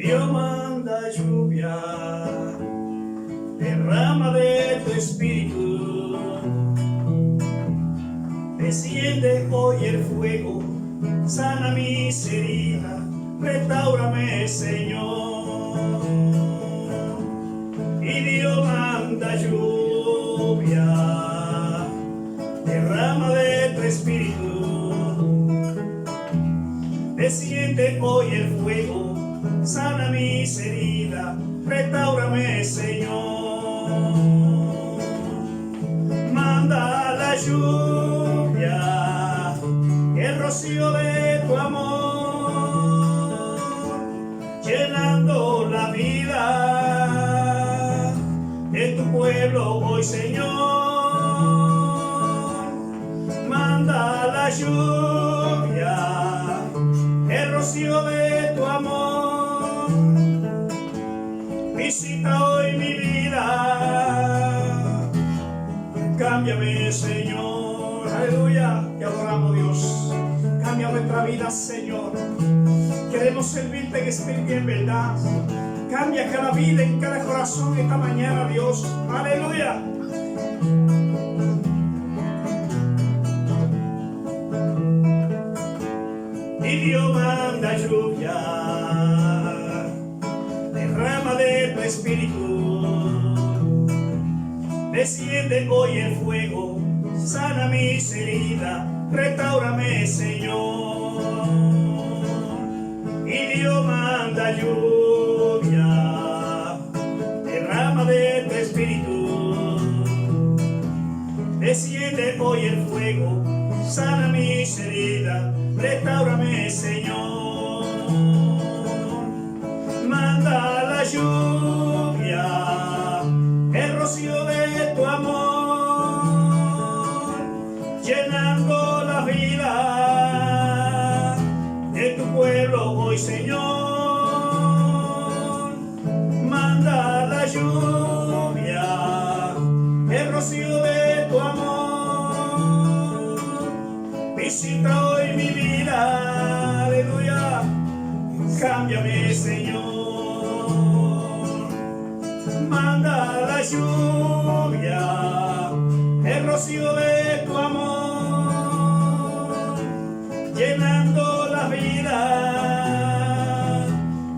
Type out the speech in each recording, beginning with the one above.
Dios manda lluvia, derrama de tu espíritu, desciende hoy el fuego, sana mis heridas, restáurame, Señor. Y Dios manda lluvia, derrama de tu espíritu, desciende hoy el fuego, sana mis heridas, restáurame, Señor. Manda la lluvia, el rocío de tu amor, llenando la vida de tu pueblo hoy, Señor. Manda la lluvia, el rocío de tu amor, visita hoy mi vida, cámbiame, Señor. Aleluya, te adoramos, Dios. Cambia nuestra vida, Señor. Queremos servirte en espíritu y en verdad. Cambia cada vida en cada corazón esta mañana, Dios. Aleluya. Y Dios manda lluvia, derrama de tu espíritu, desciende hoy el fuego, sana mis heridas, restáurame, Señor. Y Dios manda lluvia, derrama de tu espíritu, desciende hoy el fuego, sana mis heridas, restáurame, Señor. Manda la lluvia, el rocío de tu amor, llenando la vida de tu pueblo hoy, Señor. Manda la lluvia, el rocío de tu amor, visita hoy mi vida, aleluya. Cámbiame, Señor. Manda la lluvia, el rocío de tu amor, llenando la vida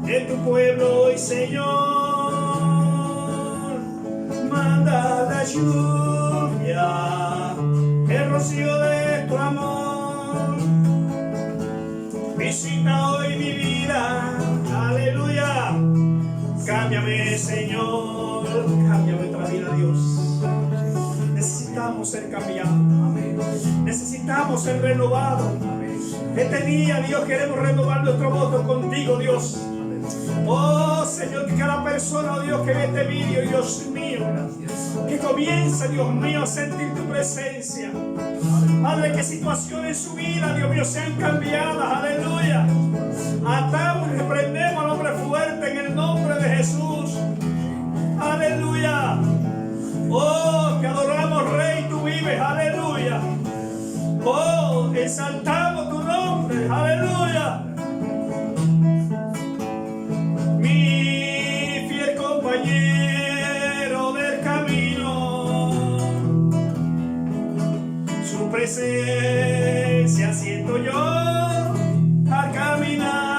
de tu pueblo hoy, Señor. Manda la lluvia, el rocío de tu amor, visita hoy mi vida, aleluya. Cámbiame, Señor, cambia nuestra vida, Dios. Necesitamos ser cambiados, amén. Necesitamos ser renovados, amén. Este día, Dios, queremos renovar nuestro voto contigo, Dios. Oh, Señor, que cada persona, oh Dios, que ve este vídeo, Dios mío, que comience, Dios mío, a sentir tu presencia. Padre, que situaciones en su vida, Dios mío, sean cambiadas, aleluya. Atamos y reprendemos al hombre fuerte en el nombre de Jesús, aleluya. Oh, que adoramos, Rey, tú vives, aleluya. Oh, exaltamos tu nombre, aleluya. Mi fiel compañero del camino, su presencia siento yo al caminar.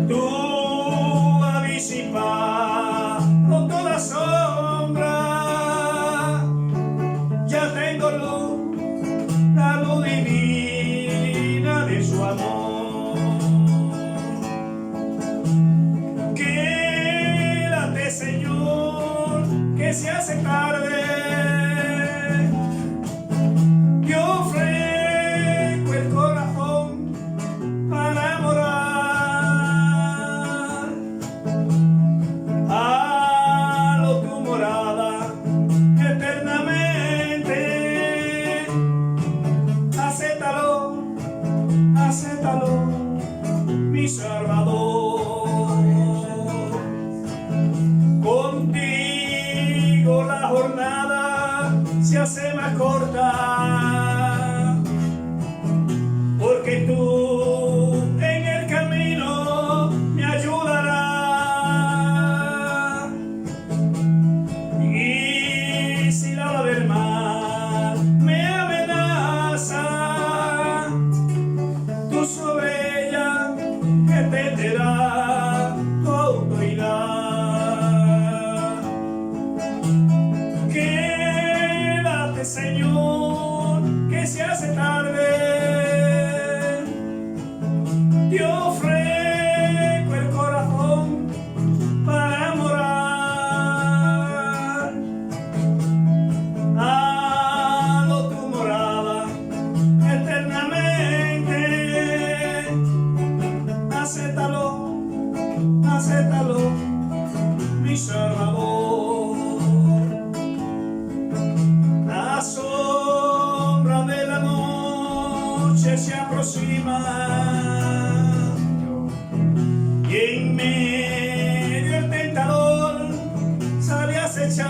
Tú avisipas con toda sombra, ya tengo luz, la luz divina de su amor. Quédate, Señor, que se hace tarde. Yo ofrezco el corazón para morar. Halo tu morada eternamente. Acéptalo, acéptalo, mi Salvador. Contigo la jornada se hace más corta, porque tú en el noche se aproxima y en medio el tentador sale a acechar.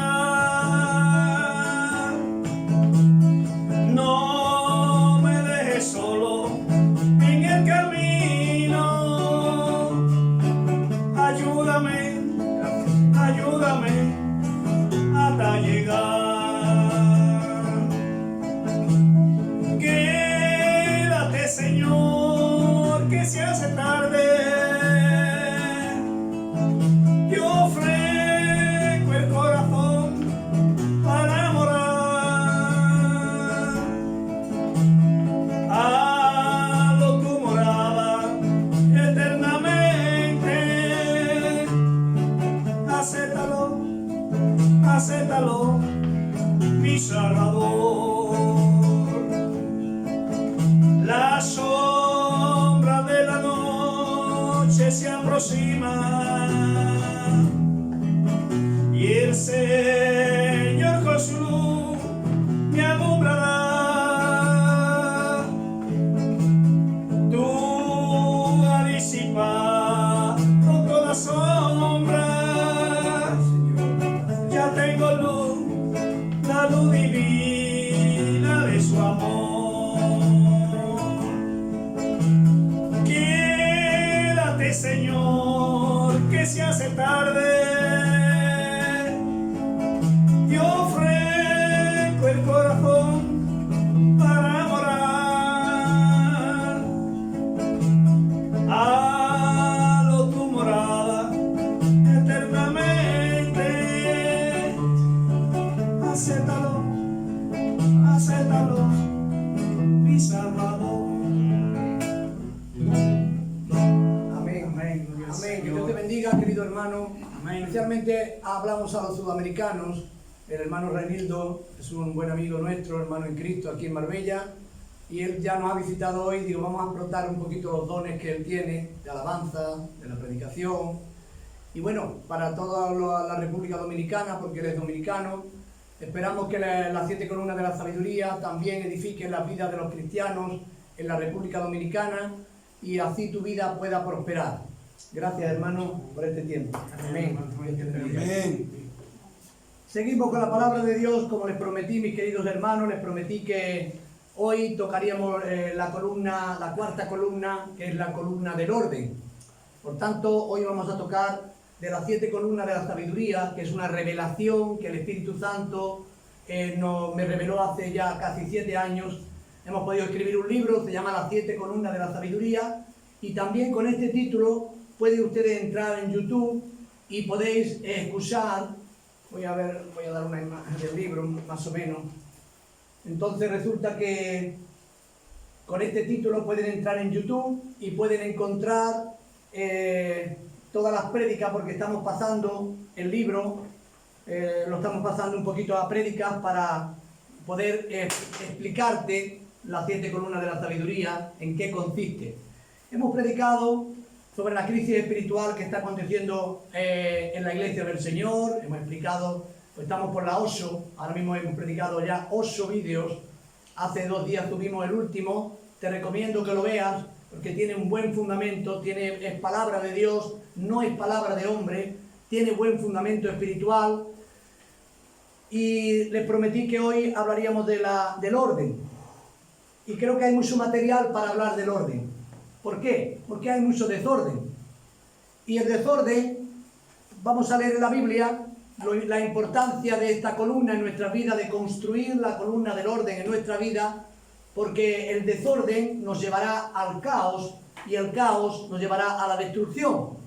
No me dejes solo en el camino, ayúdame, ayúdame hasta llegar. Quédate, Señor, que se hace tarde. Yo ofrezco el corazón para morar. Halo tu morada eternamente. Acéptalo, acéptalo, mi Salvador. La sombra de la noche se aproxima y el Señor con su luz me alumbrará. Tú has disipado toda sombra, ya tengo luz, la luz divina de su amor. Quédate, Señor, que se hace tarde. Yo ofrezco el corazón para morar. Halo tu morada eternamente. Acéptalo, acéptalo, mi Salvador. Amén. Amén, gloria al Amén. Que Señor. Dios te bendiga, querido hermano. Amén. Especialmente hablamos a los sudamericanos. El hermano Reinildo es un buen amigo nuestro, hermano en Cristo, aquí en Marbella. Y él ya nos ha visitado hoy. Digo, vamos a explotar un poquito los dones que él tiene, de alabanza, de la predicación. Y bueno, para toda la República Dominicana, porque él es dominicano, esperamos que las 7 columnas de la sabiduría también edifiquen las vidas de los cristianos en la República Dominicana y así tu vida pueda prosperar. Gracias, hermano, por este tiempo. Amén. Amén. Seguimos con la palabra de Dios, como les prometí, mis queridos hermanos, les prometí que hoy tocaríamos la cuarta columna, que es la columna del orden. Por tanto, hoy vamos a tocar de las 7 columnas de la sabiduría, que es una revelación que el Espíritu Santo me reveló hace ya casi 7 años. Hemos podido escribir un libro, se llama Las 7 columnas de la sabiduría, y también con este título pueden ustedes entrar en YouTube y podéis escuchar. Voy a dar una imagen del libro, más o menos. Entonces resulta que con este título pueden entrar en YouTube y pueden encontrar todas las prédicas, porque estamos pasando el libro, lo estamos pasando un poquito a prédicas para poder explicarte las 7 columnas de la sabiduría, en qué consiste. Hemos predicado sobre la crisis espiritual que está aconteciendo en la iglesia del Señor. Hemos explicado, pues estamos por la 8, ahora mismo hemos predicado ya 8 vídeos. Hace 2 días tuvimos el último. Te recomiendo que lo veas porque tiene un buen fundamento, es palabra de Dios, no es palabra de hombre, tiene buen fundamento espiritual. Y les prometí que hoy hablaríamos del orden. Y creo que hay mucho material para hablar del orden. ¿Por qué? Porque hay mucho desorden. Y el desorden, vamos a leer en la Biblia la importancia de esta columna en nuestra vida, de construir la columna del orden en nuestra vida, porque el desorden nos llevará al caos y el caos nos llevará a la destrucción.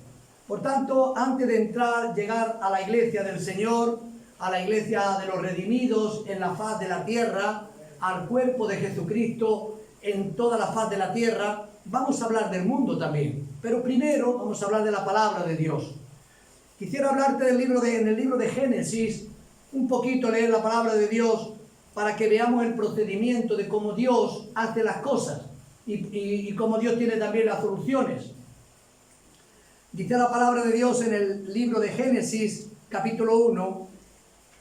Por tanto, antes de llegar a la iglesia del Señor, a la iglesia de los redimidos en la faz de la tierra, al cuerpo de Jesucristo en toda la faz de la tierra, vamos a hablar del mundo también, pero primero vamos a hablar de la palabra de Dios. Quisiera hablarte en el libro de Génesis, un poquito leer la palabra de Dios para que veamos el procedimiento de cómo Dios hace las cosas y cómo Dios tiene también las soluciones. Dice la palabra de Dios en el libro de Génesis, capítulo 1,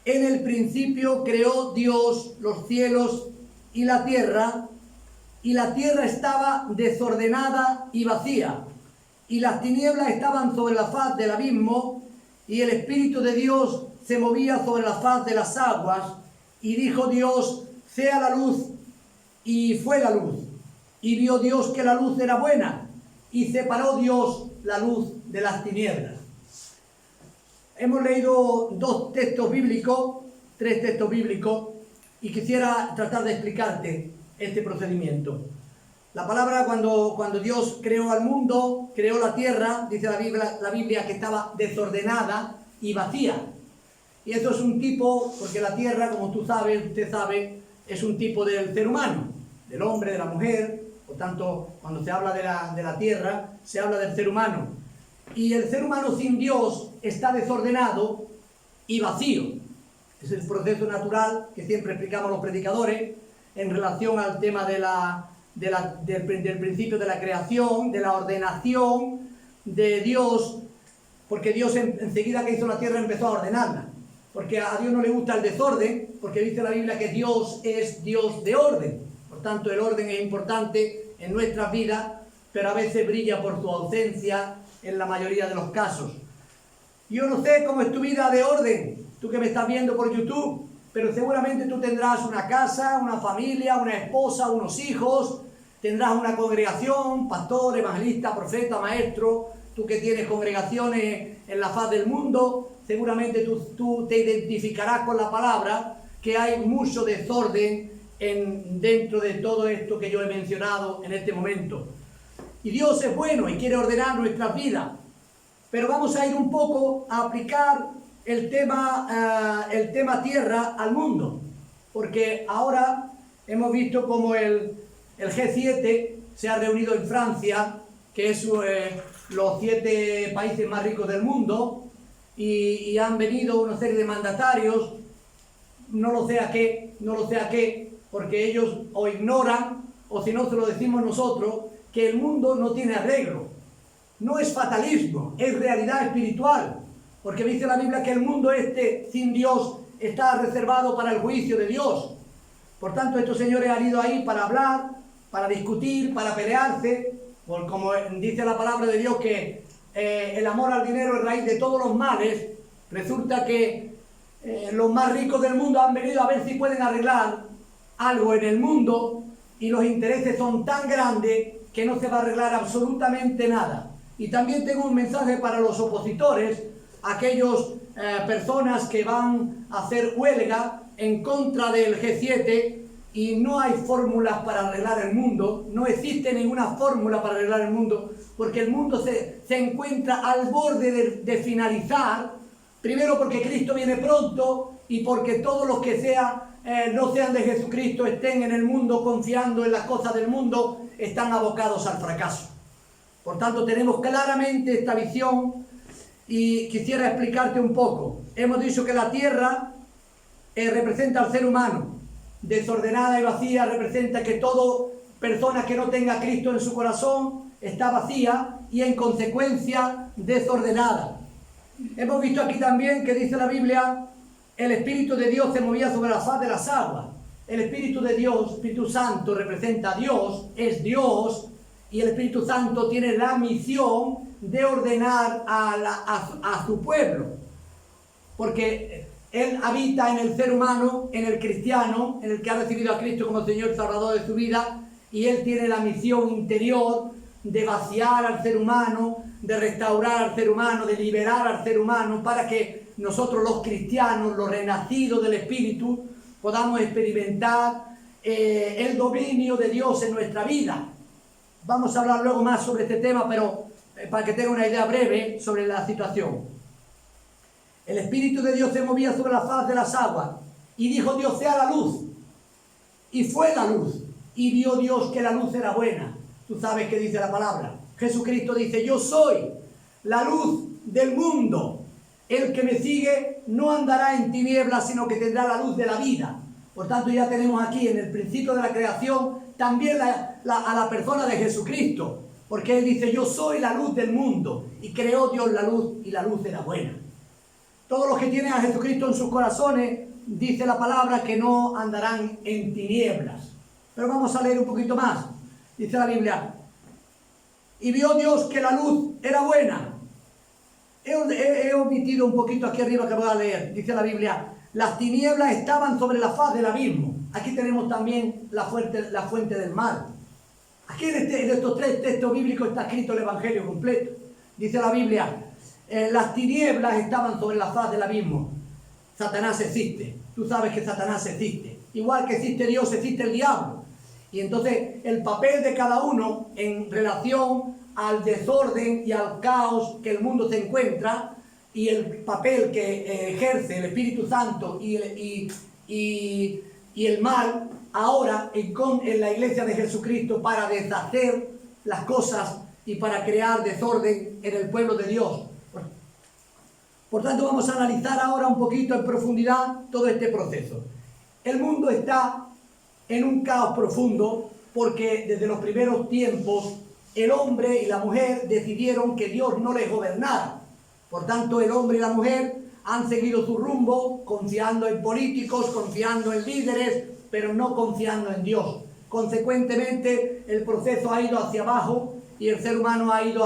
en el principio creó Dios los cielos y la tierra, y la tierra estaba desordenada y vacía, y las tinieblas estaban sobre la faz del abismo, y el Espíritu de Dios se movía sobre la faz de las aguas, y dijo Dios, sea la luz, y fue la luz. Y vio Dios que la luz era buena, y separó Dios la luz de las tinieblas. Hemos leído tres textos bíblicos, y quisiera tratar de explicarte este procedimiento. La palabra, cuando Dios creó al mundo, creó la tierra, dice la Biblia que estaba desordenada y vacía. Y eso es un tipo, porque la tierra, como usted sabe, es un tipo del ser humano, del hombre, de la mujer. Por tanto, cuando se habla de la tierra, se habla del ser humano. Y el ser humano sin Dios está desordenado y vacío. Es el proceso natural que siempre explicamos los predicadores en relación al tema del principio de la creación, de la ordenación de Dios, porque Dios enseguida que hizo la tierra empezó a ordenarla. Porque a Dios no le gusta el desorden, porque dice la Biblia que Dios es Dios de orden. Por tanto, el orden es importante en nuestras vidas, pero a veces brilla por su ausencia en la mayoría de los casos. Yo no sé cómo es tu vida de orden, tú que me estás viendo por YouTube, pero seguramente tú tendrás una casa, una familia, una esposa, unos hijos, tendrás una congregación, pastor, evangelista, profeta, maestro. Tú que tienes congregaciones en la faz del mundo, seguramente tú te identificarás con la palabra que hay mucho desorden dentro de todo esto que yo he mencionado en este momento. Y Dios es bueno y quiere ordenar nuestras vidas, pero vamos a ir un poco a aplicar el tema tierra al mundo, porque ahora hemos visto como el G7 se ha reunido en Francia, que es los 7 países más ricos del mundo, y han venido una serie de mandatarios, no lo sé a qué, porque ellos o ignoran, o si no se lo decimos nosotros, que el mundo no tiene arreglo. No es fatalismo, es realidad espiritual, porque dice la Biblia que el mundo sin Dios está reservado para el juicio de Dios. Por tanto, estos señores han ido ahí para hablar, para discutir, para pelearse, como dice la palabra de Dios que el amor al dinero es raíz de todos los males. Resulta que los más ricos del mundo han venido a ver si pueden arreglar algo en el mundo, y los intereses son tan grandes que no se va a arreglar absolutamente nada. Y también tengo un mensaje para los opositores, aquellas personas que van a hacer huelga en contra del G7, y no hay fórmulas para arreglar el mundo, no existe ninguna fórmula para arreglar el mundo, porque el mundo se encuentra al borde de finalizar, primero porque Cristo viene pronto, y porque todos los que no sean de Jesucristo, estén en el mundo confiando en las cosas del mundo, están abocados al fracaso. Por tanto, tenemos claramente esta visión, y quisiera explicarte un poco. Hemos dicho que la tierra representa al ser humano, desordenada y vacía, representa que toda persona que no tenga a Cristo en su corazón está vacía y en consecuencia desordenada. Hemos visto aquí también que dice la Biblia, el Espíritu de Dios se movía sobre la faz de las aguas. El Espíritu de Dios, Espíritu Santo, representa a Dios, es Dios, y el Espíritu Santo tiene la misión de ordenar a su pueblo, porque Él habita en el ser humano, en el cristiano, en el que ha recibido a Cristo como Señor y Salvador de su vida, y Él tiene la misión interior de vaciar al ser humano, de restaurar al ser humano, de liberar al ser humano, para que nosotros los cristianos, los renacidos del Espíritu, podamos experimentar el dominio de Dios en nuestra vida. Vamos a hablar luego más sobre este tema, pero para que tenga una idea breve sobre la situación. El Espíritu de Dios se movía sobre la faz de las aguas, y dijo Dios, sea la luz, y fue la luz, y vio Dios que la luz era buena. Tú sabes qué dice la palabra. Jesucristo dice, yo soy la luz del mundo. El que me sigue no andará en tinieblas, sino que tendrá la luz de la vida. Por tanto, ya tenemos aquí en el principio de la creación también a la persona de Jesucristo, porque Él dice, yo soy la luz del mundo, y creó Dios la luz, y la luz era buena. Todos los que tienen a Jesucristo en sus corazones, dice la palabra, que no andarán en tinieblas. Pero vamos a leer un poquito más. Dice la Biblia: y vio Dios que la luz era buena. He omitido un poquito aquí arriba que voy a leer. Dice la Biblia: las tinieblas estaban sobre la faz del abismo. Aquí tenemos también la fuente del mal. Aquí en estos tres textos bíblicos está escrito el Evangelio completo. Dice la Biblia: las tinieblas estaban sobre la faz del abismo. Satanás existe. Tú sabes que Satanás existe. Igual que existe Dios, existe el diablo. Y entonces el papel de cada uno en relación al desorden y al caos que el mundo se encuentra, y el papel que ejerce el Espíritu Santo y el mal ahora en la iglesia de Jesucristo para deshacer las cosas y para crear desorden en el pueblo de Dios. Por tanto, vamos a analizar ahora un poquito en profundidad todo este proceso. El mundo está en un caos profundo porque desde los primeros tiempos el hombre y la mujer decidieron que Dios no les gobernara. Por tanto, el hombre y la mujer han seguido su rumbo, confiando en políticos, confiando en líderes, pero no confiando en Dios. Consecuentemente, el proceso ha ido hacia abajo y el ser humano ha ido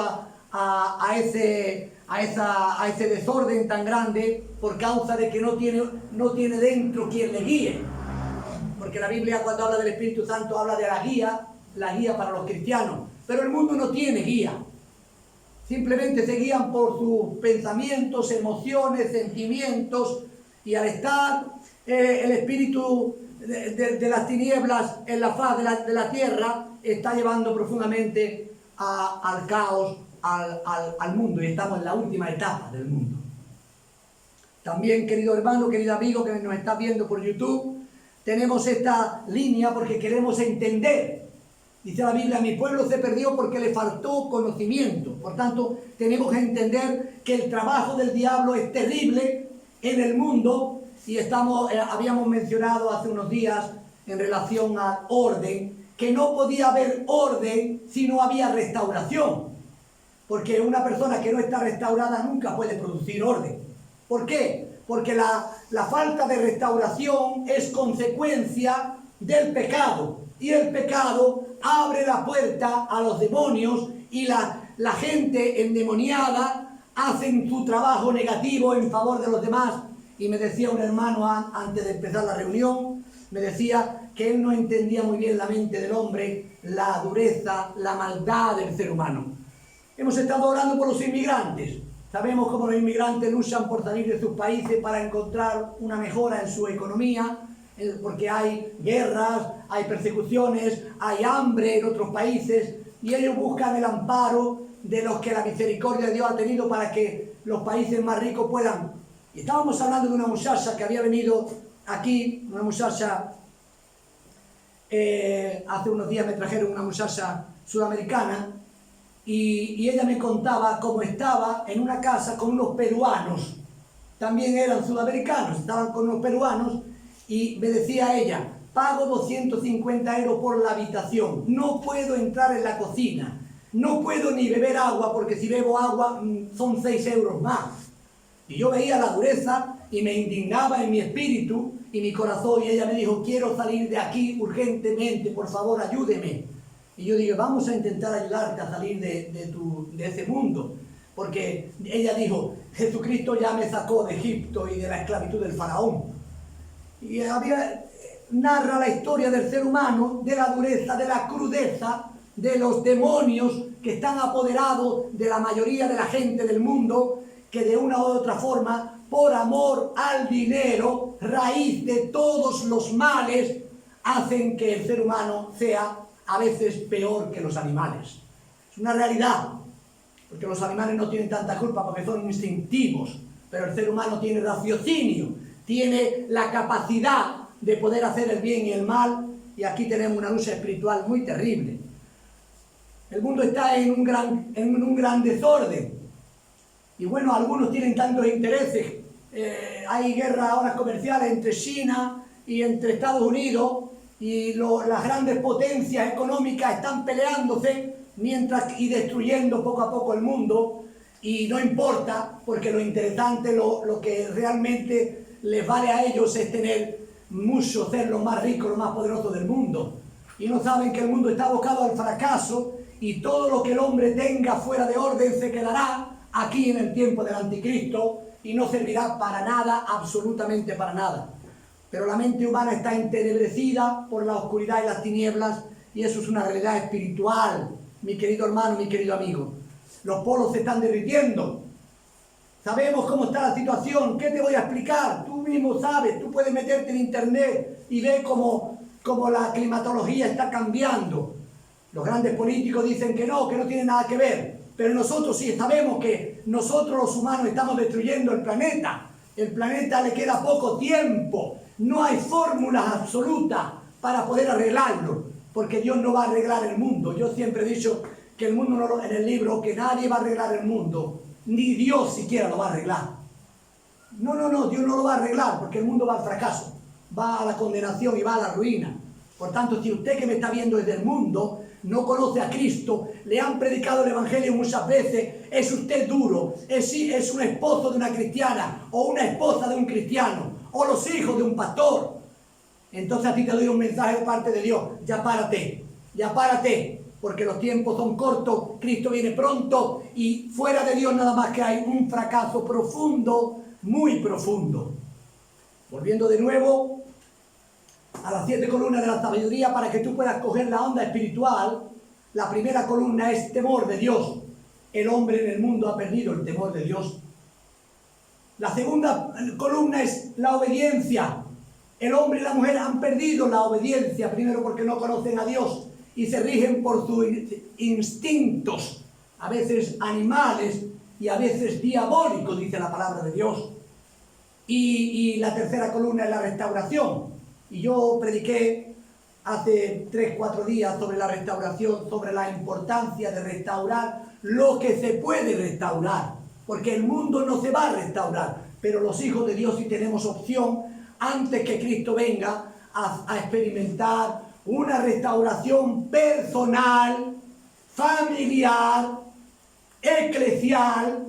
a ese desorden tan grande por causa de que no tiene dentro quien le guíe. Porque la Biblia, cuando habla del Espíritu Santo, habla de la guía para los cristianos. Pero el mundo no tiene guía. Simplemente se guían por sus pensamientos, emociones, sentimientos, y al estar el espíritu de las tinieblas en la faz de la tierra, está llevando profundamente al caos, al mundo, y estamos en la última etapa del mundo. También, querido hermano, querido amigo que nos está viendo por YouTube, tenemos esta línea porque queremos entender. Dice la Biblia: mi pueblo se perdió porque le faltó conocimiento. Por tanto, tenemos que entender que el trabajo del diablo es terrible en el mundo, y habíamos mencionado hace unos días en relación al orden, que no podía haber orden si no había restauración. Porque una persona que no está restaurada nunca puede producir orden. ¿Por qué? Porque la falta de restauración es consecuencia del pecado. Y el pecado abre la puerta a los demonios, y la gente endemoniada hacen su trabajo negativo en favor de los demás. Y me decía un hermano antes de empezar la reunión, me decía que él no entendía muy bien la mente del hombre, la dureza, la maldad del ser humano. Hemos estado orando por los inmigrantes. Sabemos cómo los inmigrantes luchan por salir de sus países para encontrar una mejora en su economía, porque hay guerras, hay persecuciones, hay hambre en otros países, y ellos buscan el amparo de los que la misericordia de Dios ha tenido para que los países más ricos puedan. Y estábamos hablando de una muchacha que había venido aquí, una muchacha, hace unos días me trajeron una muchacha sudamericana, y ella me contaba cómo estaba en una casa con unos peruanos, también eran sudamericanos, estaban con unos peruanos, y me decía ella: pago 250 euros por la habitación, no puedo entrar en la cocina, no puedo ni beber agua, porque si bebo agua son 6 euros más. Y yo veía la dureza y me indignaba en mi espíritu y mi corazón, y ella me dijo: quiero salir de aquí urgentemente, por favor ayúdeme. Y yo dije: vamos a intentar ayudarte a salir de ese mundo, porque ella dijo: Jesucristo ya me sacó de Egipto y de la esclavitud del faraón. Y narra la historia del ser humano, de la dureza, de la crudeza, de los demonios que están apoderados de la mayoría de la gente del mundo, que de una u otra forma, por amor al dinero, raíz de todos los males, hacen que el ser humano sea a veces peor que los animales. Es una realidad, porque los animales no tienen tanta culpa porque son instintivos, pero el ser humano tiene raciocinio, tiene la capacidad de poder hacer el bien y el mal, y aquí tenemos una lucha espiritual muy terrible. El mundo está en un gran desorden, y bueno, algunos tienen tantos intereses. Hay guerras ahora comerciales entre China y entre Estados Unidos, y las grandes potencias económicas están peleándose y destruyendo poco a poco el mundo, y no importa, porque lo interesante, lo que realmente les vale a ellos es tener mucho, ser los más ricos, los más poderosos del mundo. y no saben que el mundo está abocado al fracaso y todo lo que el hombre tenga fuera de orden se quedará aquí en el tiempo del anticristo y no servirá para nada, absolutamente para nada. Pero la mente humana está entenebrecida por la oscuridad y las tinieblas, y eso es una realidad espiritual, mi querido hermano, mi querido amigo. Los polos se están derritiendo. Sabemos cómo está la situación. ¿Qué te voy a explicar? Tú mismo sabes, tú puedes meterte en internet y ver cómo la climatología está cambiando. Los grandes políticos dicen que no tiene nada que ver. Pero nosotros sí sabemos que nosotros los humanos estamos destruyendo el planeta. El planeta le queda poco tiempo. No hay fórmulas absolutas para poder arreglarlo, porque Dios no va a arreglar el mundo. Yo siempre he dicho que el mundo, no, en el libro, que nadie va a arreglar el mundo, ni Dios siquiera lo va a arreglar. No, Dios no lo va a arreglar, porque el mundo va al fracaso, va a la condenación y va a la ruina. Por tanto, si usted que me está viendo desde el mundo no conoce a Cristo, le han predicado el Evangelio muchas veces, es usted duro, es un esposo de una cristiana o una esposa de un cristiano o los hijos de un pastor. Entonces a ti te doy un mensaje de parte de Dios: ya párate, porque los tiempos son cortos, Cristo viene pronto y fuera de Dios nada más que hay un fracaso profundo, muy profundo. Volviendo de nuevo a las 7 columnas de la sabiduría, para que tú puedas coger la onda espiritual. La primera columna es temor de Dios. El hombre en el mundo ha perdido el temor de Dios. La segunda columna es la obediencia. El hombre y la mujer han perdido la obediencia, primero porque no conocen a Dios y se rigen por sus instintos, a veces animales y a veces diabólicos, dice la palabra de Dios. Y la tercera columna es la restauración. Y yo prediqué hace 3-4 días sobre la restauración, sobre la importancia de restaurar lo que se puede restaurar, porque el mundo no se va a restaurar, pero los hijos de Dios sí tenemos opción, antes que Cristo venga, a experimentar una restauración personal, familiar, eclesial.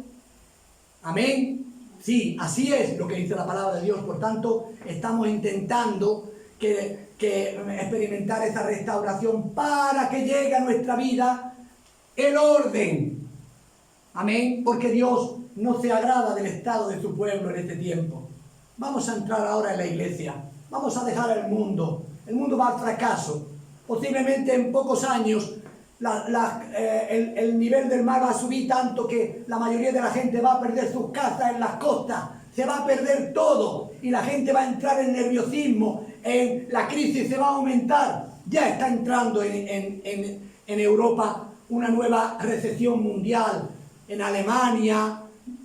Amén. Sí, así es lo que dice la palabra de Dios. Por tanto, estamos intentando que experimentar esa restauración para que llegue a nuestra vida el orden. Amén. Porque Dios no se agrada del estado de su pueblo en este tiempo. Vamos a entrar ahora en la iglesia. Vamos a dejar el mundo. El mundo va al fracaso. Posiblemente en pocos años el nivel del mar va a subir tanto que la mayoría de la gente va a perder sus casas en las costas. Se va a perder todo y la gente va a entrar en nerviosismo, la crisis se va a aumentar. Ya está entrando en Europa una nueva recesión mundial. En Alemania,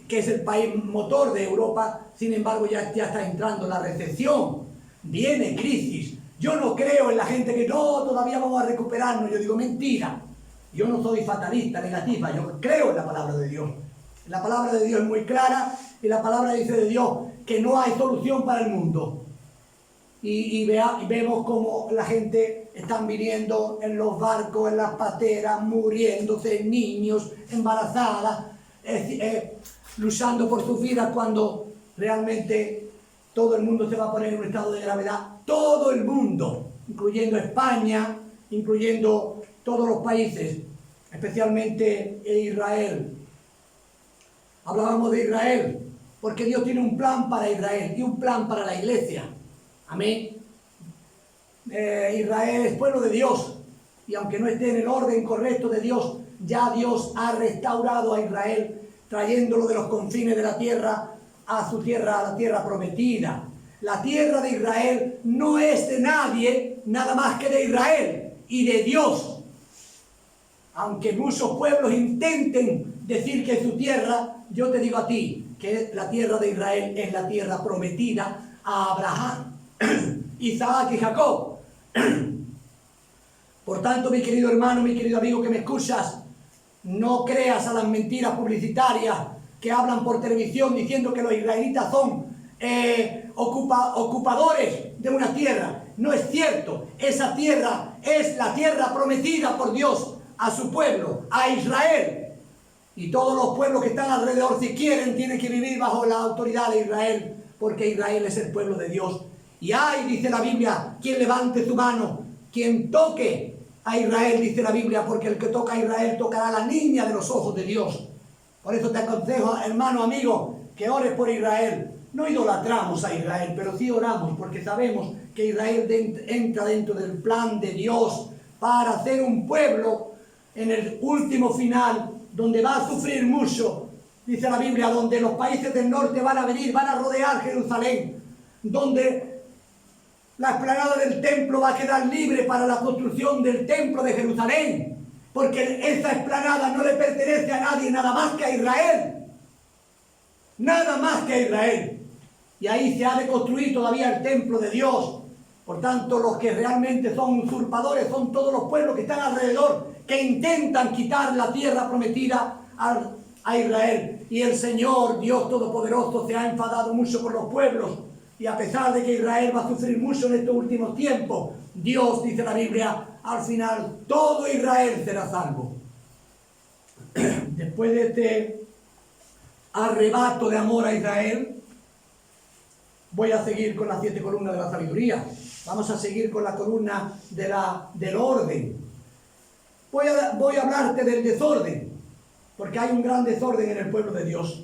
que es el país motor de Europa, sin embargo ya está entrando la recesión. Viene crisis. Yo no creo en la gente que no, todavía vamos a recuperarnos. Yo digo, mentira. Yo no soy fatalista, negativa. Yo creo en la palabra de Dios. La palabra de Dios es muy clara y la palabra dice de Dios que no hay solución para el mundo. Y vemos cómo la gente están viniendo en los barcos, en las pateras, muriéndose, niños, embarazadas, luchando por sus vidas, cuando realmente todo el mundo se va a poner en un estado de gravedad. Todo el mundo, incluyendo España, incluyendo todos los países, especialmente Israel. Hablábamos de Israel, porque Dios tiene un plan para Israel y un plan para la iglesia. Amén. Israel es pueblo de Dios, y aunque no esté en el orden correcto de Dios, ya Dios ha restaurado a Israel, trayéndolo de los confines de la tierra a su tierra, a la tierra prometida. La tierra de Israel no es de nadie, nada más que de Israel y de Dios. Aunque muchos pueblos intenten decir que es su tierra, yo te digo a ti que la tierra de Israel es la tierra prometida a Abraham, Isaac y Jacob. Por tanto, mi querido hermano, mi querido amigo que me escuchas, no creas a las mentiras publicitarias que hablan por televisión diciendo que los israelitas son ocupadores de una tierra. No es cierto. Esa tierra es la tierra prometida por Dios a su pueblo, a Israel. Y todos los pueblos que están alrededor, si quieren, tienen que vivir bajo la autoridad de Israel, porque Israel es el pueblo de Dios. Y hay, dice la Biblia, quien levante su mano quien toque a Israel, dice la Biblia, porque el que toca a Israel tocará a la niña de los ojos de Dios. Por eso te aconsejo, hermano, amigo, que ores por Israel. No idolatramos a Israel, pero sí oramos, porque sabemos que Israel entra dentro del plan de Dios para hacer un pueblo en el último final, donde va a sufrir mucho, dice la Biblia, donde los países del norte van a venir, van a rodear Jerusalén, donde la explanada del templo va a quedar libre para la construcción del templo de Jerusalén, porque esa explanada no le pertenece a nadie, nada más que a Israel. Nada más que a Israel. Y ahí se ha de construir todavía el templo de Dios. Por tanto, los que realmente son usurpadores son todos los pueblos que están alrededor, que intentan quitar la tierra prometida a Israel. Y el Señor, Dios Todopoderoso, se ha enfadado mucho con los pueblos. Y a pesar de que Israel va a sufrir mucho en estos últimos tiempos, Dios, dice la Biblia, al final todo Israel será salvo. Después de este arrebato de amor a Israel, voy a seguir con las 7 columnas de la sabiduría. Vamos a seguir con la columna del orden. Voy a hablarte del desorden, porque hay un gran desorden en el pueblo de Dios.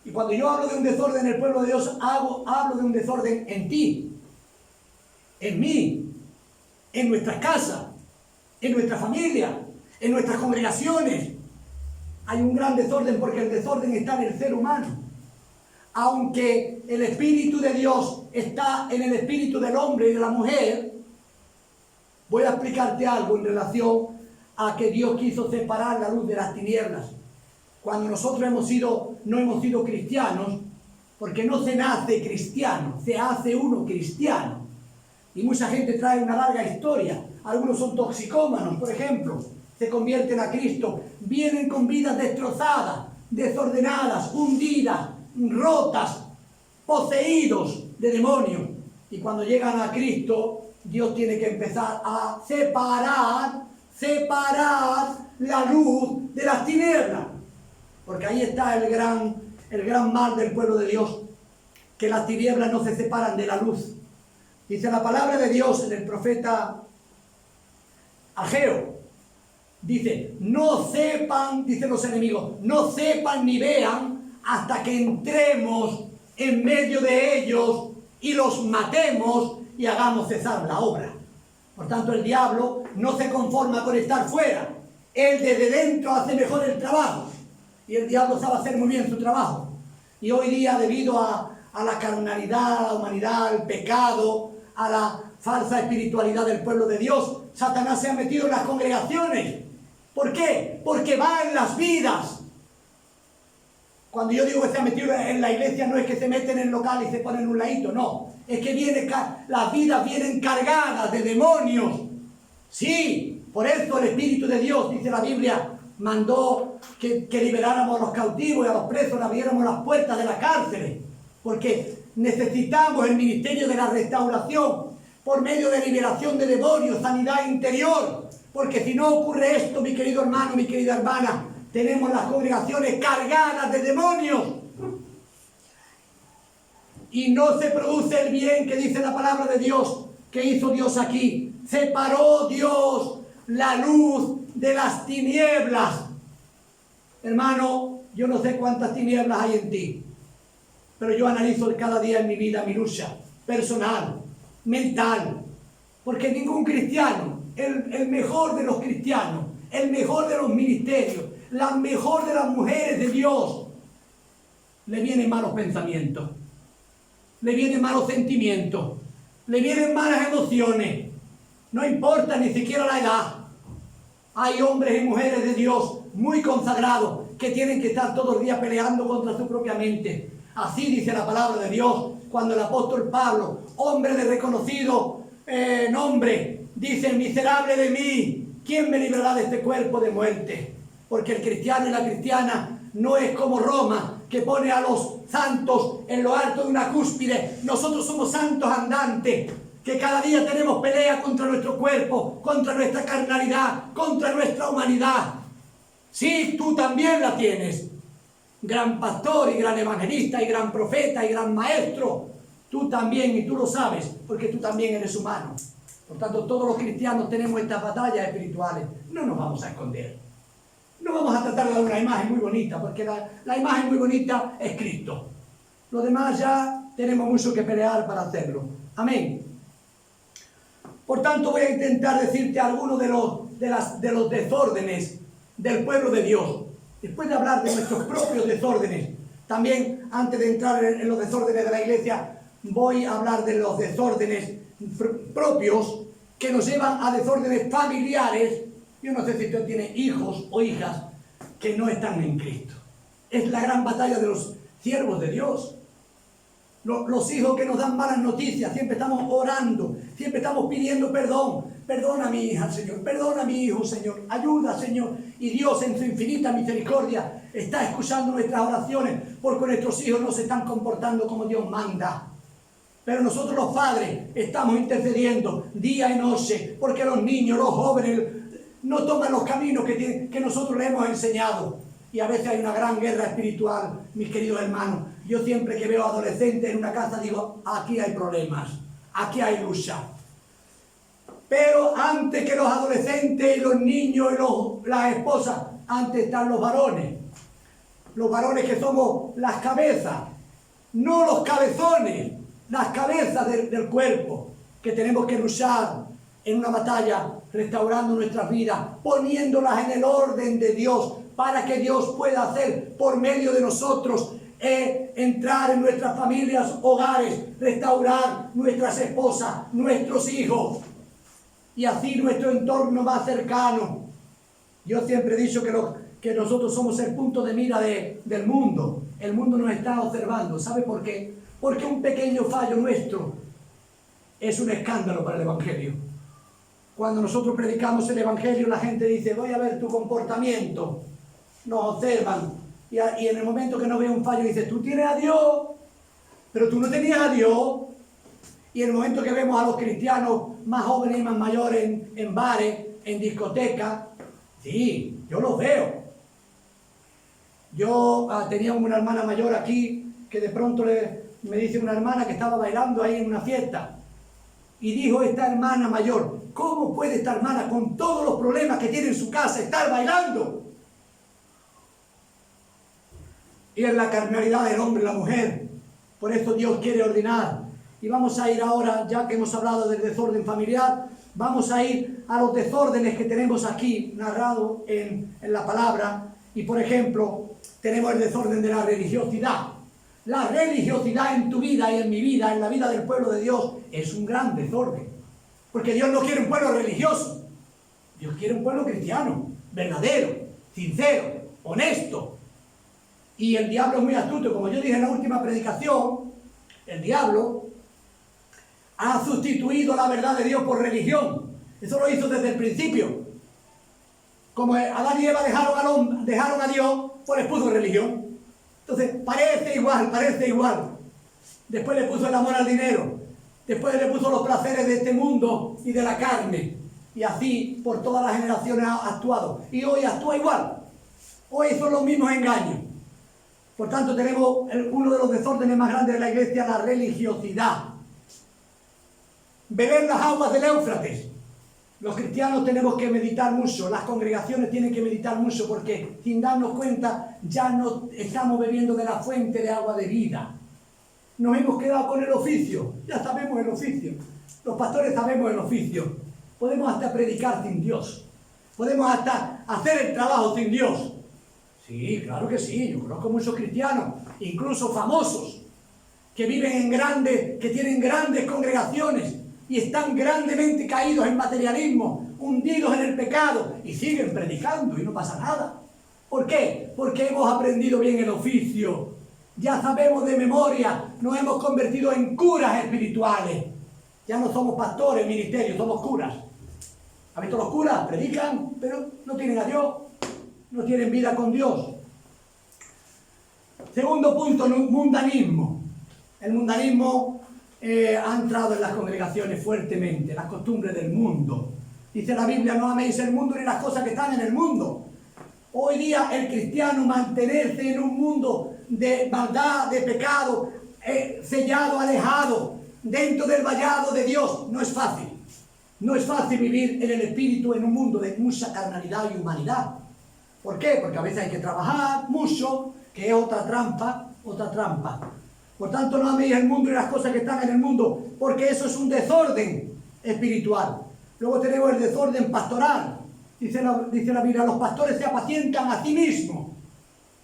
Y cuando yo hablo de un desorden en el pueblo de Dios, hablo de un desorden en ti, en mí, en nuestras casas, en nuestra familia, en nuestras congregaciones. Hay un gran desorden porque el desorden está en el ser humano. Aunque el Espíritu de Dios está en el espíritu del hombre y de la mujer, voy a explicarte algo en relación a que Dios quiso separar la luz de las tinieblas. Cuando nosotros no hemos sido cristianos, porque no se nace cristiano, se hace uno cristiano. Y mucha gente trae una larga historia. Algunos son toxicómanos, por ejemplo, se convierten a Cristo, vienen con vidas destrozadas, desordenadas, hundidas, rotas, poseídos de demonios. Y cuando llegan a Cristo, Dios tiene que empezar a separar la luz de las tinieblas. Porque ahí está el gran mal del pueblo de Dios, que las tinieblas no se separan de la luz. Dice la palabra de Dios en el profeta Ageo, dice, no sepan, dicen los enemigos, no sepan ni vean hasta que entremos en medio de ellos y los matemos y hagamos cesar la obra. Por tanto, el diablo no se conforma con estar fuera. Él desde dentro hace mejor el trabajo. Y el diablo sabe hacer muy bien su trabajo. Y hoy día, debido a la carnalidad, a la humanidad, al pecado, a la falsa espiritualidad del pueblo de Dios, Satanás se ha metido en las congregaciones. ¿Por qué? Porque va en las vidas. Cuando yo digo que se ha metido en la iglesia, no es que se meten en el local y se ponen en un ladito, no. Es que las vidas vienen cargadas de demonios. Sí, por eso el Espíritu de Dios, dice la Biblia, mandó que liberáramos a los cautivos y a los presos, le abriéramos las puertas de las cárceles. Porque necesitamos el ministerio de la restauración por medio de liberación de demonios, sanidad interior. Porque si no ocurre esto, mi querido hermano, mi querida hermana, tenemos las congregaciones cargadas de demonios. Y no se produce el bien que dice la palabra de Dios, que hizo Dios aquí. Separó Dios la luz de las tinieblas. Hermano, yo no sé cuántas tinieblas hay en ti, pero yo analizo cada día en mi vida mi lucha personal, mental, porque ningún cristiano, el mejor de los cristianos, el mejor de los ministerios, la mejor de las mujeres de Dios, le vienen malos pensamientos, le vienen malos sentimientos, le vienen malas emociones, no importa ni siquiera la edad. Hay hombres y mujeres de Dios muy consagrados que tienen que estar todos los días peleando contra su propia mente. Así dice la palabra de Dios cuando el apóstol Pablo, hombre de reconocido nombre, dice, miserable de mí, ¿quién me librará de este cuerpo de muerte? Porque el cristiano y la cristiana no es como Roma, que pone a los santos en lo alto de una cúspide. Nosotros somos santos andantes, que cada día tenemos pelea contra nuestro cuerpo, contra nuestra carnalidad, contra nuestra humanidad. Sí, tú también la tienes. Gran pastor y gran evangelista y gran profeta y gran maestro. Tú también, y tú lo sabes, porque tú también eres humano. Por tanto, todos los cristianos tenemos estas batallas espirituales. No nos vamos a esconder. No vamos a tratar de dar una imagen muy bonita, porque la imagen muy bonita es Cristo. Lo demás ya tenemos mucho que pelear para hacerlo. Amén. Por tanto, voy a intentar decirte algunos de los desórdenes del pueblo de Dios. Después de hablar de nuestros propios desórdenes, también antes de entrar en los desórdenes de la iglesia, voy a hablar de los desórdenes propios que nos llevan a desórdenes familiares. Yo no sé si usted tiene hijos o hijas que no están en Cristo. Es la gran batalla de los siervos de Dios. Los hijos que nos dan malas noticias, siempre estamos orando, siempre estamos pidiendo perdón. Perdona a mi hija, Señor, perdona a mi hijo, Señor, ayuda, Señor. Y Dios en su infinita misericordia está escuchando nuestras oraciones, porque nuestros hijos no se están comportando como Dios manda. Pero nosotros los padres estamos intercediendo día y noche, porque los niños, los jóvenes no toman los caminos que nosotros les hemos enseñado. Y a veces hay una gran guerra espiritual, mis queridos hermanos. Yo siempre que veo adolescentes en una casa digo, aquí hay problemas, aquí hay lucha. Pero antes que los adolescentes y los niños y las esposas, antes están los varones. Los varones que somos las cabezas, no los cabezones, las cabezas del cuerpo, que tenemos que luchar en una batalla, restaurando nuestras vidas, poniéndolas en el orden de Dios, para que Dios pueda hacer por medio de nosotros, entrar en nuestras familias, hogares, restaurar nuestras esposas, nuestros hijos, y así nuestro entorno más cercano. Yo siempre he dicho que nosotros somos el punto de mira del mundo. El mundo nos está observando. ¿Sabe por qué? Porque un pequeño fallo nuestro es un escándalo para el Evangelio. Cuando nosotros predicamos el Evangelio, la gente dice, voy a ver tu comportamiento. Nos observan. Y en el momento que no ve un fallo, dice, tú tienes a Dios, pero tú no tenías a Dios. Y en el momento que vemos a los cristianos más jóvenes y más mayores en bares, en discotecas, sí, yo los veo. Yo tenía una hermana mayor aquí, que de pronto me dice una hermana que estaba bailando ahí en una fiesta. Y dijo esta hermana mayor, ¿cómo puede esta hermana con todos los problemas que tiene en su casa estar bailando? Y es la carnalidad del hombre y la mujer. Por eso Dios quiere ordenar. Y vamos a ir ahora, ya que hemos hablado del desorden familiar, vamos a ir a los desórdenes que tenemos aquí narrados en la palabra. Y por ejemplo, tenemos el desorden de la religiosidad. La religiosidad en tu vida y en mi vida, en la vida del pueblo de Dios, es un gran desorden. Porque Dios no quiere un pueblo religioso. Dios quiere un pueblo cristiano, verdadero, sincero, honesto. Y el diablo es muy astuto. Como yo dije en la última predicación, el diablo ha sustituido la verdad de Dios por religión. Eso lo hizo desde el principio. Como Adán y Eva dejaron a Dios, pues les puso religión. Entonces, parece igual. Después le puso el amor al dinero. Después le puso los placeres de este mundo y de la carne. Y así por todas las generaciones ha actuado. Y hoy actúa igual. Hoy son los mismos engaños. Por tanto, tenemos uno de los desórdenes más grandes de la iglesia, la religiosidad. Beber las aguas del Éufrates. Los cristianos tenemos que meditar mucho, las congregaciones tienen que meditar mucho, porque sin darnos cuenta ya no estamos bebiendo de la fuente de agua de vida. Nos hemos quedado con el oficio, ya sabemos el oficio. Los pastores sabemos el oficio. Podemos hasta predicar sin Dios. Podemos hasta hacer el trabajo sin Dios. Sí, claro que sí. Yo conozco muchos cristianos, incluso famosos, que viven que tienen grandes congregaciones y están grandemente caídos en materialismo, hundidos en el pecado, y siguen predicando y no pasa nada. ¿Por qué? Porque hemos aprendido bien el oficio. Ya sabemos de memoria, nos hemos convertido en curas espirituales. Ya no somos pastores, ministerios, somos curas. ¿Han visto los curas? Predican, pero no tienen a Dios, no tienen vida con Dios. Segundo punto, mundanismo. El mundanismo ha entrado en las congregaciones fuertemente, las costumbres del mundo. Dice la Biblia, no améis el mundo ni las cosas que están en el mundo. Hoy día el cristiano mantenerse en un mundo de maldad, de pecado, sellado, alejado, dentro del vallado de Dios, no es fácil. No es fácil vivir en el espíritu en un mundo de mucha carnalidad y humanidad. ¿Por qué? Porque a veces hay que trabajar mucho, que es otra trampa, otra trampa. Por tanto, no améis el mundo y las cosas que están en el mundo, porque eso es un desorden espiritual. Luego tenemos el desorden pastoral. Dice la Biblia, los pastores se apacientan a sí mismos.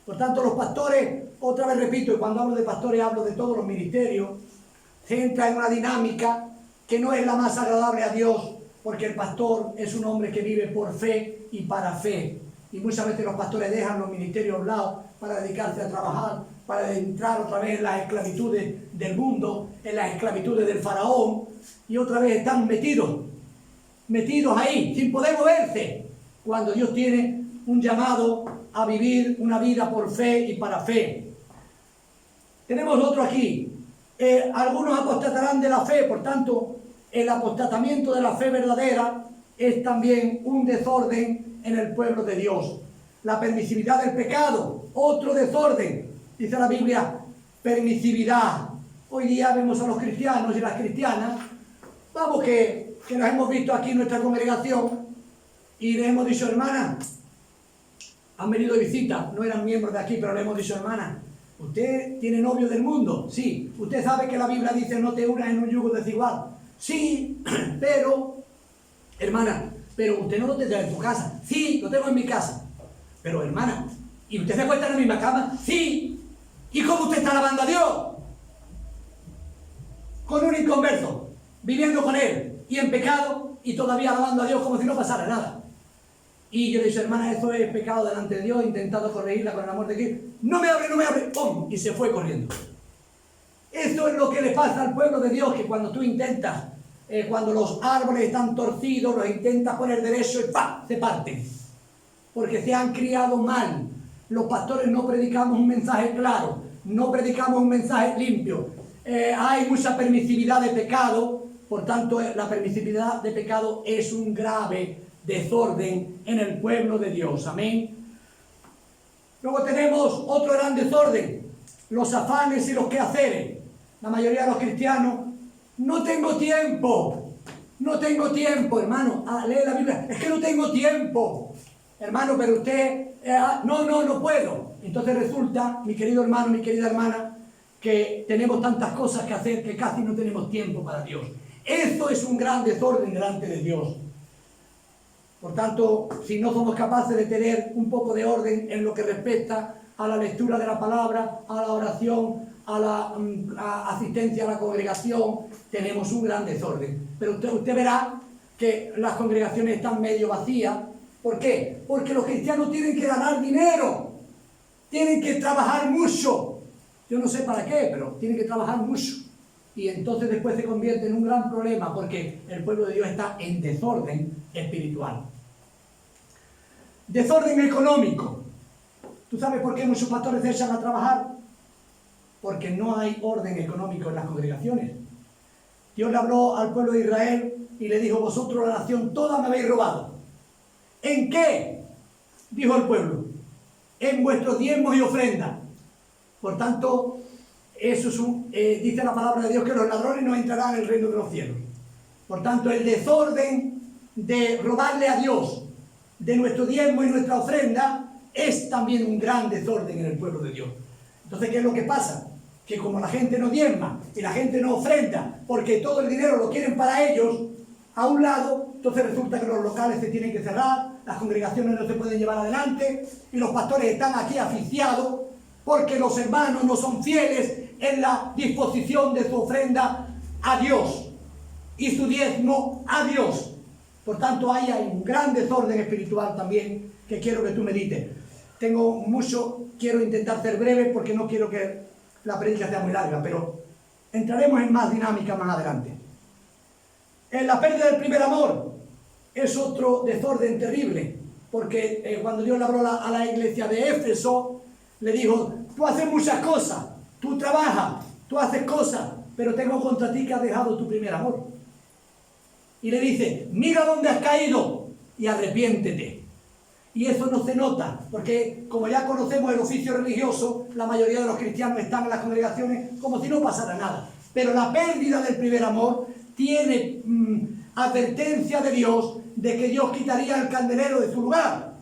Por tanto, los pastores, otra vez repito, y cuando hablo de pastores hablo de todos los ministerios, se entra en una dinámica que no es la más agradable a Dios, porque el pastor es un hombre que vive por fe y para fe. Y muchas veces los pastores dejan los ministerios a un lado para dedicarse a trabajar, para entrar otra vez en las esclavitudes del mundo, en las esclavitudes del faraón, y otra vez están metidos ahí, sin poder moverse, cuando Dios tiene un llamado a vivir una vida por fe y para fe. Tenemos otro aquí. Algunos apostatarán de la fe, por tanto, el apostatamiento de la fe verdadera es también un desorden en el pueblo de Dios. La permisividad del pecado, otro desorden. Dice la Biblia, permisividad. Hoy día vemos a los cristianos y las cristianas, vamos que nos hemos visto aquí en nuestra congregación y les hemos dicho, hermana, han venido de visita, no eran miembros de aquí, pero le hemos dicho, hermana, ¿usted tiene novio del mundo? Sí. ¿Usted sabe que la Biblia dice no te unas en un yugo desigual? Sí, pero, hermana, pero usted no lo tendrá en tu casa. Sí, lo tengo en mi casa. Pero, hermana, ¿y usted se acuesta en la misma cama? Sí. ¿Y cómo usted está alabando a Dios? Con un inconverso, viviendo con él y en pecado y todavía alabando a Dios como si no pasara nada. Y yo le dije, hermana, eso es pecado delante de Dios, intentando corregirla con el amor de Cristo. No me hable, ¡pum! Y se fue corriendo. Esto es lo que le pasa al pueblo de Dios, que cuando tú intentas, cuando los árboles están torcidos, los intentas poner derecho y ¡pam! Se parten. Porque se han criado mal. Los pastores no predicamos un mensaje claro, no predicamos un mensaje limpio. Hay mucha permisividad de pecado, por tanto la permisividad de pecado es un grave desorden en el pueblo de Dios. Amén. Luego tenemos otro gran desorden, los afanes y los quehaceres. La mayoría de los cristianos, no tengo tiempo, hermano, lee la Biblia, es que no tengo tiempo, hermano, pero usted, no puedo. Entonces resulta, mi querido hermano, mi querida hermana, que tenemos tantas cosas que hacer que casi no tenemos tiempo para Dios. Esto es un gran desorden delante de Dios. Por tanto, si no somos capaces de tener un poco de orden en lo que respecta a la lectura de la palabra, a la oración, a la asistencia a la congregación, tenemos un gran desorden. Pero usted verá que las congregaciones están medio vacías. ¿Por qué? Porque los cristianos tienen que ganar dinero, tienen que trabajar mucho. Yo no sé para qué, pero tienen que trabajar mucho. Y entonces después se convierte en un gran problema porque el pueblo de Dios está en desorden espiritual. Desorden económico. ¿Tú sabes por qué muchos pastores se echan a trabajar? Porque no hay orden económico en las congregaciones. Dios le habló al pueblo de Israel y le dijo, vosotros la nación toda me habéis robado. ¿En qué? Dijo el pueblo. En vuestros diezmos y ofrendas. Por tanto, eso es dice la palabra de Dios que los ladrones no entrarán en el reino de los cielos. Por tanto, el desorden de robarle a Dios de nuestro diezmo y nuestra ofrenda es también un gran desorden en el pueblo de Dios. Entonces, ¿qué es lo que pasa? Que como la gente no diezma y la gente no ofrenda porque todo el dinero lo quieren para ellos, a un lado, entonces resulta que los locales se tienen que cerrar, las congregaciones no se pueden llevar adelante y los pastores están aquí asfixiados porque los hermanos no son fieles en la disposición de su ofrenda a Dios y su diezmo a Dios. Por tanto, hay un gran desorden espiritual también que quiero que tú medites. Tengo mucho, quiero intentar ser breve porque no quiero que la predica sea muy larga, pero entraremos en más dinámica más adelante. En la pérdida del primer amor es otro desorden terrible, porque cuando Dios le habló a la iglesia de Éfeso, le dijo, tú haces muchas cosas, tú trabajas, tú haces cosas, pero tengo contra ti que has dejado tu primer amor. Y le dice, mira dónde has caído y arrepiéntete. Y eso no se nota, porque como ya conocemos el oficio religioso, la mayoría de los cristianos están en las congregaciones como si no pasara nada. Pero la pérdida del primer amor tiene advertencia de Dios de que Dios quitaría el candelero de su lugar.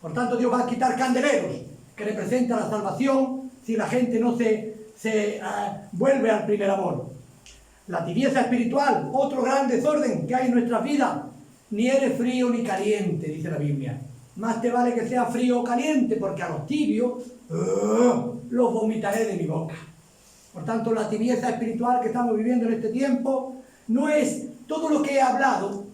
Por tanto, Dios va a quitar candeleros, que representa la salvación, si la gente no se vuelve al primer amor. La tibieza espiritual, otro gran desorden que hay en nuestras vidas. Ni eres frío ni caliente, dice la Biblia. Más te vale que sea frío o caliente, porque a los tibios los vomitaré de mi boca. Por tanto, la tibieza espiritual que estamos viviendo en este tiempo no es todo lo que he hablado,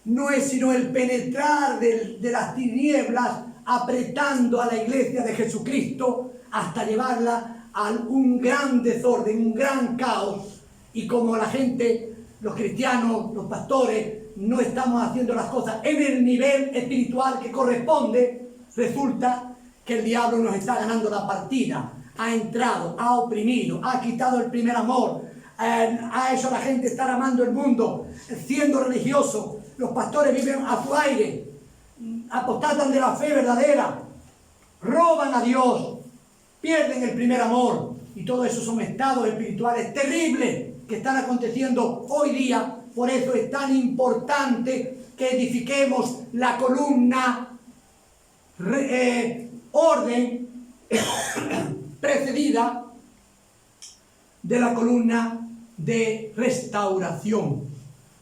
no es sino el penetrar de las tinieblas, apretando a la iglesia de Jesucristo hasta llevarla a un gran desorden, un gran caos. Y como la gente, los cristianos, los pastores, no estamos haciendo las cosas en el nivel espiritual que corresponde, resulta que el diablo nos está ganando la partida. Ha entrado, ha oprimido, ha quitado el primer amor, ha hecho a la gente estar amando el mundo, siendo religioso. Los pastores viven a su aire, apostatan de la fe verdadera, roban a Dios, pierden el primer amor. Y todo eso son estados espirituales terribles que están aconteciendo hoy día. Por eso es tan importante que edifiquemos la columna orden precedida de la columna de restauración,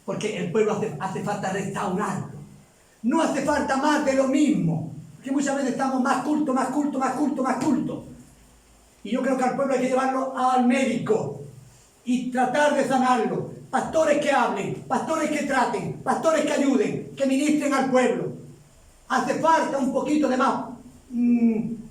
porque el pueblo hace falta restaurarlo. No hace falta más de lo mismo, porque muchas veces estamos más culto, más culto, más culto, más culto. Y yo creo que al pueblo hay que llevarlo al médico y tratar de sanarlo. Pastores que hablen, pastores que traten, pastores que ayuden, que ministren al pueblo. Hace falta un poquito de más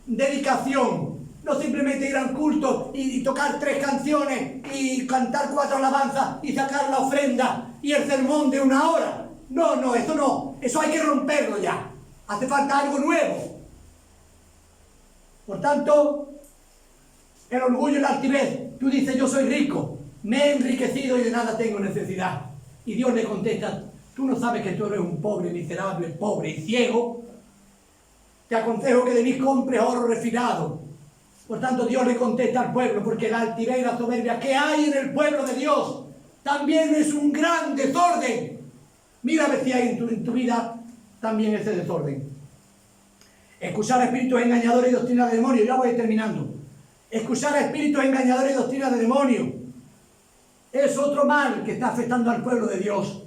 dedicación. No simplemente ir a un culto y tocar 3 canciones y cantar 4 alabanzas y sacar la ofrenda y el sermón de 1 hora. No, eso no. Eso hay que romperlo ya. Hace falta algo nuevo. Por tanto, el orgullo y la altivez. Tú dices, yo soy rico, me he enriquecido y de nada tengo necesidad. Y Dios le contesta, tú no sabes que tú eres un pobre, miserable, pobre y ciego. Te aconsejo que de mí compres oro refinado. Por tanto, Dios le contesta al pueblo, porque la altivez y la soberbia que hay en el pueblo de Dios también es un gran desorden. Mira a ver si hay en tu vida también ese desorden. Escuchar a espíritus engañadores y doctrinas de demonios. Ya voy terminando. Escuchar a espíritus engañadores y doctrinas de demonios es otro mal que está afectando al pueblo de Dios.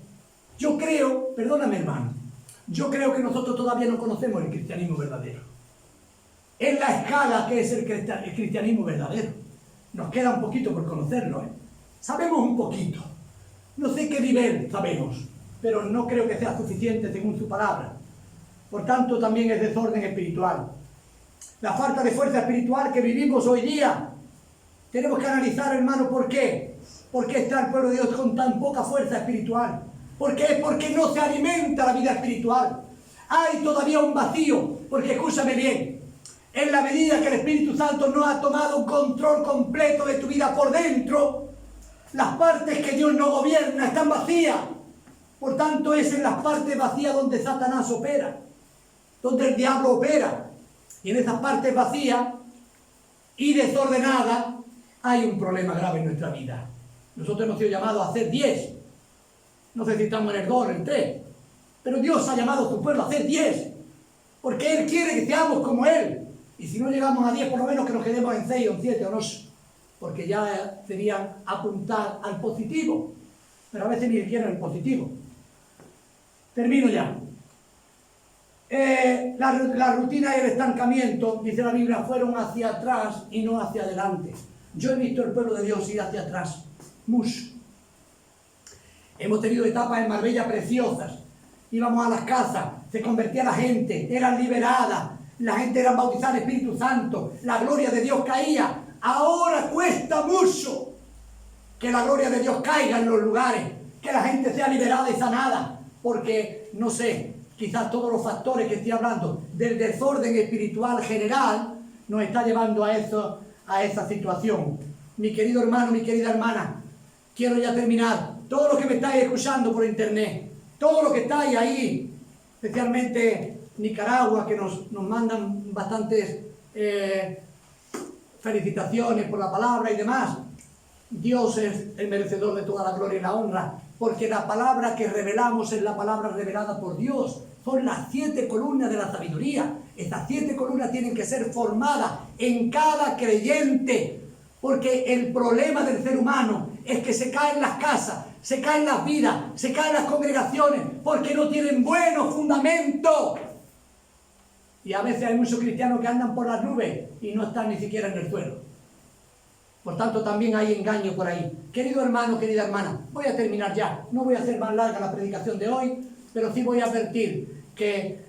Yo creo, perdóname hermano, yo creo que nosotros todavía no conocemos el cristianismo verdadero. Es la escala que es el cristianismo verdadero. Nos queda un poquito por conocerlo, ¿eh? Sabemos un poquito. No sé qué nivel sabemos, pero no creo que sea suficiente según su palabra. Por tanto, también es desorden espiritual. La falta de fuerza espiritual que vivimos hoy día. Tenemos que analizar, hermano, ¿por qué? ¿Por qué está el pueblo de Dios con tan poca fuerza espiritual? ¿Por qué? Porque no se alimenta la vida espiritual. Hay todavía un vacío, porque escúchame bien, en la medida que el Espíritu Santo no ha tomado un control completo de tu vida por dentro, las partes que Dios no gobierna están vacías. Por tanto, es en las partes vacías donde Satanás opera, donde el diablo opera. Y en esas partes vacías y desordenadas hay un problema grave en nuestra vida. Nosotros hemos sido llamados a hacer 10. No sé si estamos en el 2 o en el 3. Pero Dios ha llamado a su pueblo a hacer 10. Porque Él quiere que seamos como Él. Y si no llegamos a 10, por lo menos que nos quedemos en 6 o en 7 o no. Porque ya serían apuntar al positivo. Pero a veces ni siquiera el positivo. Termino ya. La rutina y el estancamiento, dice la Biblia, fueron hacia atrás y no hacia adelante. Yo he visto el pueblo de Dios ir hacia atrás. Mucho. Hemos tenido etapas en Marbella preciosas. Íbamos a las casas, se convertía la gente, eran liberadas, la gente era bautizada en Espíritu Santo, la gloria de Dios caía. Ahora cuesta mucho que la gloria de Dios caiga en los lugares, que la gente sea liberada y sanada, porque, no sé, quizás todos los factores que estoy hablando del desorden espiritual general nos está llevando a esa situación. Mi querido hermano, mi querida hermana, quiero ya terminar. Todos los que me estáis escuchando por internet, todos los que estáis ahí, especialmente Nicaragua, que nos mandan bastantes felicitaciones por la palabra y demás. Dios es el merecedor de toda la gloria y la honra. porque la palabra que revelamos es la palabra revelada por Dios. Son las 7 columnas de la sabiduría. Estas 7 columnas tienen que ser formadas en cada creyente, porque el problema del ser humano es que se caen las casas, se caen las vidas, se caen las congregaciones, porque no tienen buenos fundamentos. Y a veces hay muchos cristianos que andan por las nubes y no están ni siquiera en el suelo. Por tanto, también hay engaño por ahí. Querido hermano, querida hermana, voy a terminar ya. No voy a hacer más larga la predicación de hoy, pero sí voy a advertir que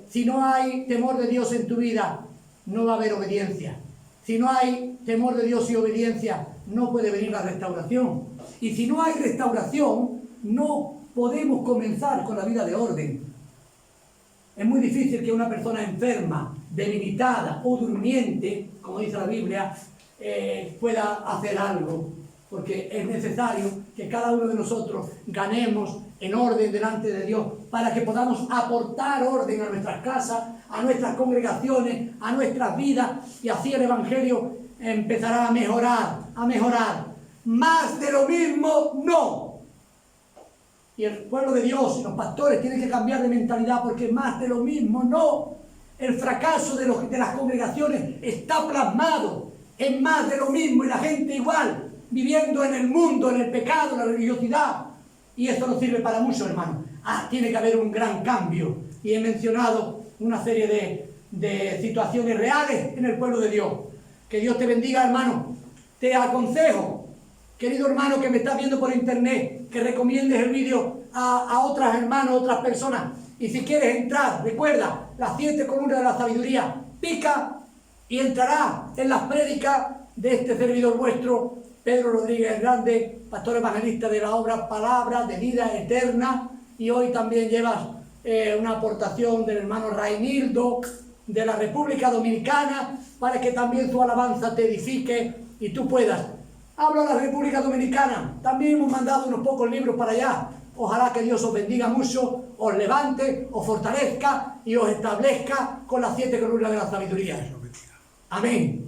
si no hay temor de Dios en tu vida, no va a haber obediencia. Si no hay temor de Dios y obediencia, no puede venir la restauración. Y si no hay restauración, no podemos comenzar con la vida de orden. Es muy difícil que una persona enferma, debilitada o durmiente, como dice la Biblia, pueda hacer algo, porque es necesario que cada uno de nosotros ganemos en orden delante de Dios para que podamos aportar orden a nuestras casas, a nuestras congregaciones, a nuestras vidas, y así el Evangelio empezará a mejorar. Más de lo mismo, no. Y el pueblo de Dios y los pastores tienen que cambiar de mentalidad, porque más de lo mismo, no. El fracaso de las congregaciones está plasmado en más de lo mismo, y la gente igual, viviendo en el mundo, en el pecado, en la religiosidad. Y esto no sirve para mucho, hermano. Tiene que haber un gran cambio. Y he mencionado una serie de situaciones reales en el pueblo de Dios. Que Dios te bendiga, hermano. Te aconsejo, querido hermano que me estás viendo por internet, que recomiendes el vídeo a otras hermanos, otras personas. Y si quieres entrar, recuerda, las 7 columnas de la sabiduría, pica y entrará en las prédicas de este servidor vuestro, Pedro Rodríguez Grande, pastor evangelista de la obra Palabra de Vida Eterna. Y hoy también llevas una aportación del hermano Reinildo de la República Dominicana, para que también tu alabanza te edifique y tú puedas. Hablo a la República Dominicana, también hemos mandado unos pocos libros para allá. Ojalá que Dios os bendiga mucho, os levante, os fortalezca y os establezca con las 7 columnas de la sabiduría. Amén.